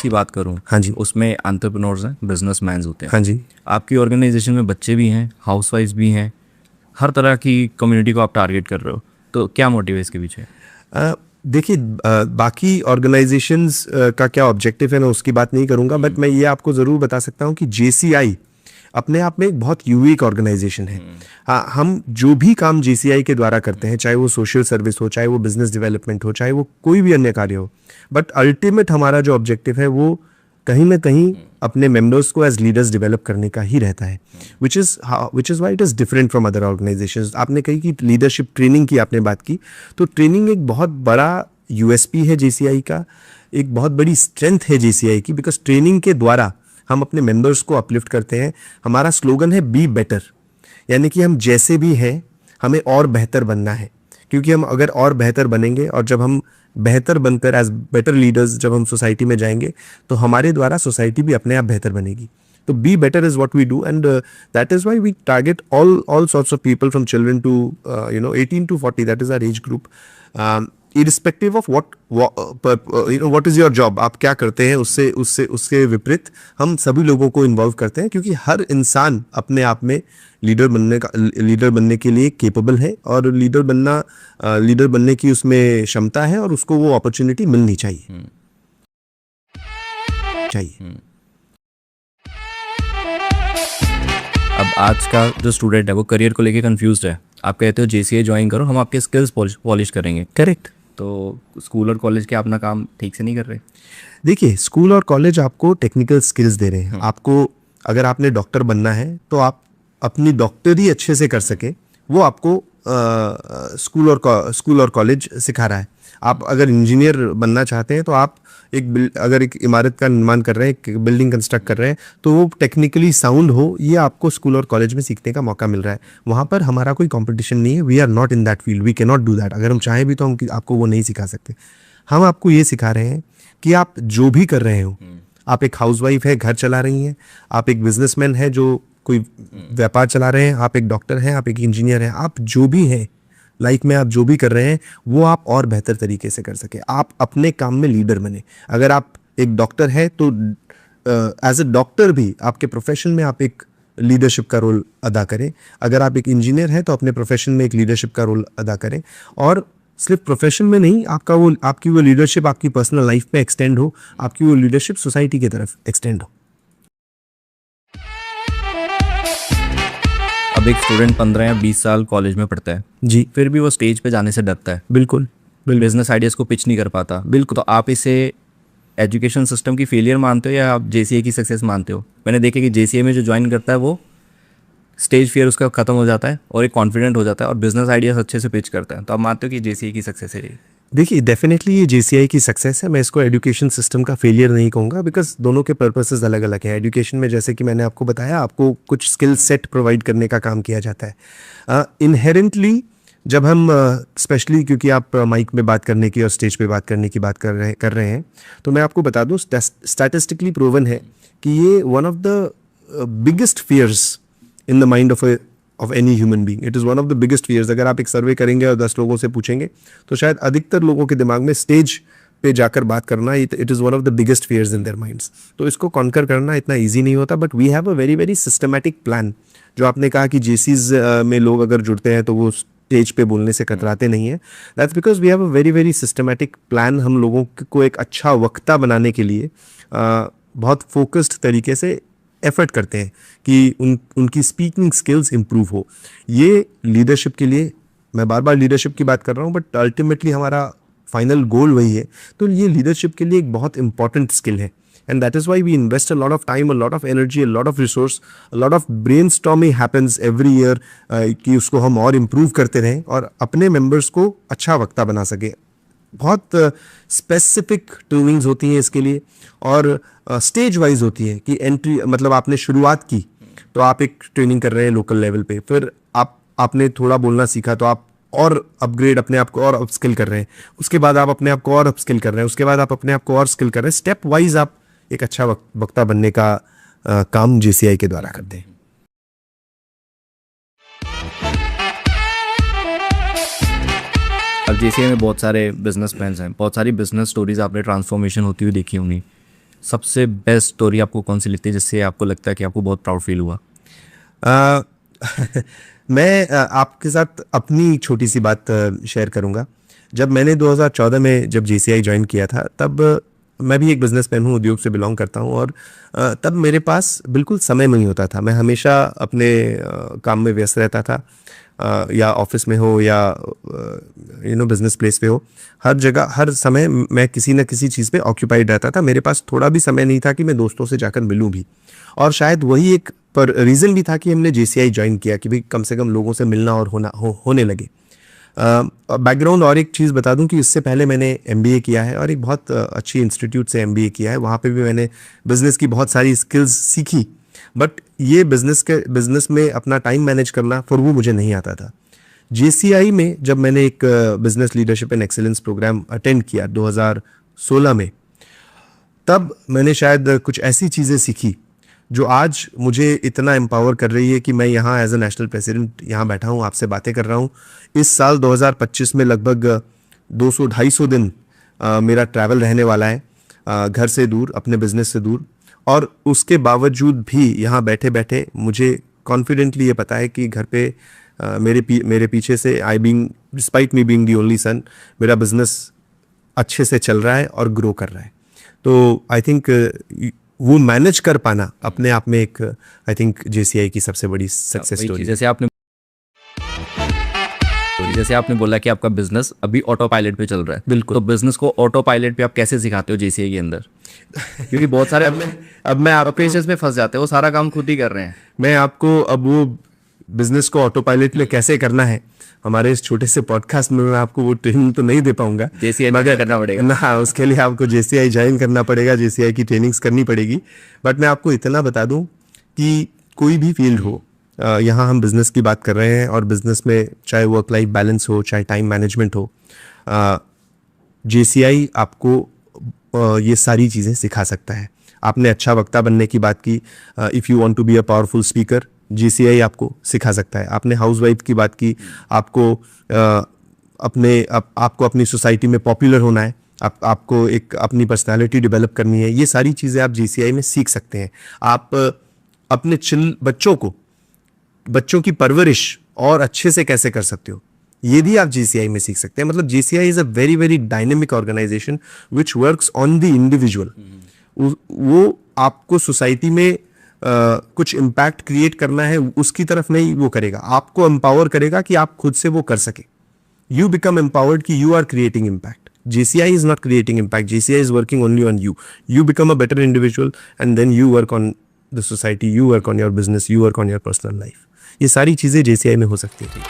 की बात करूँ, हाँ जी, उसमें एंटरप्रेन्योर्स हैं, बिजनेसमैन होते हैं। हाँ जी। आपकी ऑर्गेनाइजेशन में बच्चे भी हैं, हाउसवाइफ्स भी हैं, हर तरह की कम्युनिटी को आप टारगेट कर रहे हो, तो क्या मोटिव है इसके पीछे? देखिए, बाकी ऑर्गेनाइजेशंस का क्या ऑब्जेक्टिव है मैं उसकी बात नहीं करूंगा, बट मैं ये आपको ज़रूर बता सकता हूँ कि जेसीआई अपने आप में एक बहुत यूनिक ऑर्गेनाइजेशन है। हाँ, हम जो भी काम जेसीआई के द्वारा करते हैं, चाहे वो सोशल सर्विस हो, चाहे वो बिजनेस डेवलपमेंट हो, चाहे वो कोई भी अन्य कार्य हो, बट अल्टीमेट हमारा जो ऑब्जेक्टिव है वो कहीं ना कहीं अपने मेंबर्स को एज लीडर्स डेवलप करने का ही रहता है, which is why it is different from other organisations. आपने कही कि लीडरशिप ट्रेनिंग की आपने बात की, तो ट्रेनिंग एक बहुत बड़ा यूएसपी है जेसीआई का, एक बहुत बड़ी स्ट्रेंथ है जेसीआई की, बिकॉज ट्रेनिंग के द्वारा हम अपने मेंबर्स को अपलिफ्ट करते हैं। हमारा स्लोगन है बी बेटर, यानी कि हम जैसे भी हैं हमें और बेहतर बनना है, क्योंकि हम अगर और बेहतर बनेंगे और जब हम बेहतर बनकर एज बेटर लीडर्स जब हम सोसाइटी में जाएंगे तो हमारे द्वारा सोसाइटी भी अपने आप बेहतर बनेगी। तो be better is what we do, and that is why we target all sorts of people from children to 18 to 40, that is our age group. Irrespective of what is your job, आप क्या करते हैं, उससे उससे उसके विपरीत हम सभी लोगों को इन्वॉल्व करते हैं, क्योंकि हर इंसान अपने आप में लीडर बनने के लिए केपेबल है, और लीडर बनने की उसमें क्षमता है, और उसको वो अपॉर्चुनिटी मिलनी चाहिए। अब आज का जो स्टूडेंट है वो करियर को लेके कंफ्यूज्ड है, आप कहते हो जेसीए ज्वाइन करो, हम आपके स्किल्स पॉलिश करेंगे, करेक्ट। तो स्कूल और कॉलेज के अपना काम ठीक से नहीं कर रहे? देखिए, स्कूल और कॉलेज आपको टेक्निकल स्किल्स दे रहे हैं। आपको अगर आपने डॉक्टर बनना है तो आप अपनी डॉक्टरी अच्छे से कर सके, वो आपको स्कूल और कॉलेज सिखा रहा है। आप अगर इंजीनियर बनना चाहते हैं तो आप अगर एक इमारत का निर्माण कर रहे हैं, एक बिल्डिंग कंस्ट्रक्ट कर रहे हैं, तो वो टेक्निकली साउंड हो, ये आपको स्कूल और कॉलेज में सीखने का मौका मिल रहा है। वहाँ पर हमारा कोई कंपटीशन नहीं है, we are not in that field, we can not do that. अगर हम चाहें भी तो हम आपको वो नहीं सिखा सकते। हम आपको ये सिखा रहे हैं कि आप जो भी कर रहे हो, आप एक हाउसवाइफ है, घर चला रही हैं, आप एक बिजनेसमैन है जो कोई व्यापार चला रहे हैं, आप एक डॉक्टर हैं, आप एक इंजीनियर हैं, आप जो भी हैं लाइफ में, आप जो भी कर रहे हैं वो आप और बेहतर तरीके से कर सके, आप अपने काम में लीडर बने। अगर आप एक डॉक्टर हैं तो एज ए डॉक्टर भी आपके प्रोफेशन में आप एक लीडरशिप का रोल अदा करें। अगर आप एक इंजीनियर हैं तो अपने प्रोफेशन में एक लीडरशिप का रोल अदा करें, और सिर्फ प्रोफेशन में नहीं, आपकी वो लीडरशिप आपकी पर्सनल लाइफ में एक्सटेंड हो, आपकी वो लीडरशिप सोसाइटी की तरफ एक्सटेंड हो। अब एक स्टूडेंट 15 या 20 साल कॉलेज में पढ़ता है जी, फिर भी वो स्टेज पे जाने से डरता है, बिल्कुल। बिजनेस आइडियाज़ को पिच नहीं कर पाता, बिल्कुल। तो आप इसे एजुकेशन सिस्टम की फेलियर मानते हो या आप जेसीए की सक्सेस मानते हो? मैंने देखा कि जेसीए में जो ज्वाइन करता है वो स्टेज फियर उसका खत्म हो जाता है और एक कॉन्फिडेंट हो जाता है और बिजनेस आइडियाज अच्छे से पिच करता है, तो आप मानते हो कि जेसीए की सक्सेस है? देखिए, डेफिनेटली ये जेसीआई की सक्सेस है। मैं इसको एजुकेशन सिस्टम का फेलियर नहीं कहूँगा, बिकॉज दोनों के पर्पसेस अलग अलग हैं। एजुकेशन में जैसे कि मैंने आपको बताया, आपको कुछ स्किल सेट प्रोवाइड करने का काम किया जाता है। इनहेरेंटली जब हम स्पेशली क्योंकि आप माइक में बात करने की और स्टेज पे बात करने की बात कर रहे हैं, तो मैं आपको बता दूं, स्टैटिस्टिकली प्रूवन है कि ये one of the biggest fears in the mind of any human being. It is one of the biggest fears. अगर आप एक सर्वे करेंगे और 10 लोगों से पूछेंगे तो शायद अधिकतर लोगों के दिमाग में स्टेज पे जाकर बात करना it is one of the biggest fears in their minds. तो इसको कॉन्कर करना इतना ईजी नहीं होता, but we have a very very systematic plan. जो आपने कहा कि जेसीज में लोग अगर जुड़ते हैं तो वो स्टेज पे बोलने से कतराते नहीं है, that's because we have a very very systematic plan. हम लोगों को एक अच्छा वक्ता बनाने के लिए बहुत फोकस्ड तरीके से एफर्ट करते हैं कि उनकी स्पीकिंग स्किल्स इंप्रूव हो। ये लीडरशिप के लिए, मैं बार बार लीडरशिप की बात कर रहा हूँ, बट अल्टीमेटली हमारा फाइनल गोल वही है। तो ये लीडरशिप के लिए एक बहुत इंपॉर्टेंट स्किल है, and that is why we invest a lot of time, a lot of energy, a lot of resource, a lot of brainstorming happens every year कि उसको हम और इम्प्रूव करते रहें और अपने मेंबर्स को अच्छा वक्ता बना सके। बहुत स्पेसिफिक ट्रेनिंग्स होती हैं इसके लिए, और स्टेज वाइज होती है कि एंट्री, मतलब आपने शुरुआत की तो आप एक ट्रेनिंग कर रहे हैं लोकल लेवल पे, फिर आपने थोड़ा बोलना सीखा तो आप और अपग्रेड अपने आप को और अपस्किल कर रहे हैं, उसके बाद आप अपने आप को और अपस्किल कर रहे हैं, उसके बाद आप अपने आप को और स्किल कर रहे हैं। स्टेप वाइज आप एक अच्छा वक्ता बनने का काम जेसीआई के द्वारा करते हैं। अब जेसीए में बहुत सारे बिजनेसमैन हैं, बहुत सारी बिजनेस स्टोरीज आपने ट्रांसफॉर्मेशन होती हुई देखी होंगी, सबसे बेस्ट स्टोरी आपको कौन सी लगती है जिससे आपको लगता है कि आपको बहुत प्राउड फील हुआ? आ, मैं आपके साथ अपनी छोटी सी बात शेयर करूंगा। जब मैंने 2014 में जब JCI ज्वाइन किया था, तब मैं भी एक बिजनेसमैन हूँ, उद्योग से बिलोंग करता हूँ, और तब मेरे पास बिल्कुल समय नहीं होता था। मैं हमेशा अपने काम में व्यस्त रहता था, या ऑफिस में हो या बिजनेस प्लेस पे हो, हर जगह हर समय मैं किसी न किसी चीज़ पे ऑक्यूपाइड रहता था। मेरे पास थोड़ा भी समय नहीं था कि मैं दोस्तों से जाकर मिलूं भी, और शायद वही एक पर रीज़न भी था कि हमने JCI ज्वाइन किया कि भाई कम से कम लोगों से मिलना और होने लगे। बैकग्राउंड और एक चीज़ बता दूं कि इससे पहले मैंने MBA किया है, और एक बहुत अच्छी इंस्टीट्यूट से MBA किया है। वहाँ पे भी मैंने बिज़नेस की बहुत सारी स्किल्स सीखी, बट ये बिज़नेस में अपना टाइम मैनेज करना फिर वो मुझे नहीं आता था। JCI में जब मैंने एक business leadership and excellence programme attend किया 2016 में, तब मैंने शायद कुछ ऐसी चीज़ें सीखी जो आज मुझे इतना एम्पावर कर रही है कि मैं यहाँ एज ए नेशनल प्रेसिडेंट यहाँ बैठा हूँ, आपसे बातें कर रहा हूँ। इस साल 2025 में लगभग 200-250 दिन मेरा ट्रैवल रहने वाला है, घर से दूर, अपने बिजनेस से दूर, और उसके बावजूद भी यहाँ बैठे बैठे मुझे कॉन्फिडेंटली ये पता है कि घर पे मेरे पीछे से despite me being the only son, मेरा बिजनेस अच्छे से चल रहा है और ग्रो कर रहा है। तो आई थिंक वो मैनेज कर पाना अपने आप में एक, आई थिंक JCI की सबसे बड़ी सक्सेस स्टोरी। जैसे आपने बोला कि आपका बिजनेस अभी ऑटो पायलट पे चल रहा है, बिल्कुल। तो बिजनेस को ऑटो पायलट पे आप कैसे सिखाते हो JCI के अंदर? क्योंकि बहुत सारे अब मैं आप पेशेंस में फंस जाते हैं, वो सारा काम खुद ही कर रहे हैं। मैं आपको अब वो बिजनेस को ऑटो पायलट में कैसे करना है, हमारे इस छोटे से पॉडकास्ट में मैं आपको वो ट्रेनिंग तो नहीं दे पाऊंगा। JCI मगर करना पड़ेगा ना, उसके लिए आपको JCI ज्वाइन करना पड़ेगा, JCI की ट्रेनिंग्स करनी पड़ेगी। बट मैं आपको इतना बता दूं कि कोई भी फील्ड हो, यहाँ हम बिजनेस की बात कर रहे हैं, और बिजनेस में चाहे वर्क लाइफ बैलेंस हो, चाहे टाइम मैनेजमेंट हो, JCI आपको ये सारी चीज़ें सिखा सकता है। आपने अच्छा वक्ता बनने की बात की, if you want to be a powerful speaker, JCI आपको सिखा सकता है। आपने हाउसवाइफ की बात की, आपको आपको अपनी सोसाइटी में पॉपुलर होना है, आपको एक अपनी पर्सनालिटी डेवलप करनी है, ये सारी चीज़ें आप JCI में सीख सकते हैं। आप अपने बच्चों की परवरिश और अच्छे से कैसे कर सकते हो, ये भी आप JCI में सीख सकते हैं। मतलब JCI is a very very dynamic organisation which works on the individual. वो आपको सोसाइटी में कुछ इम्पैक्ट क्रिएट करना है, उसकी तरफ नहीं वो करेगा, आपको एम्पावर करेगा कि आप खुद से वो कर सके। यू बिकम एम्पावर्ड कि you are creating impact. JCI is not creating impact. JCI is working only on you. You become a better individual, and then you work on the society, you work on your business, you work on your personal life. ये सारी चीज़ें JCI में हो सकती हैं।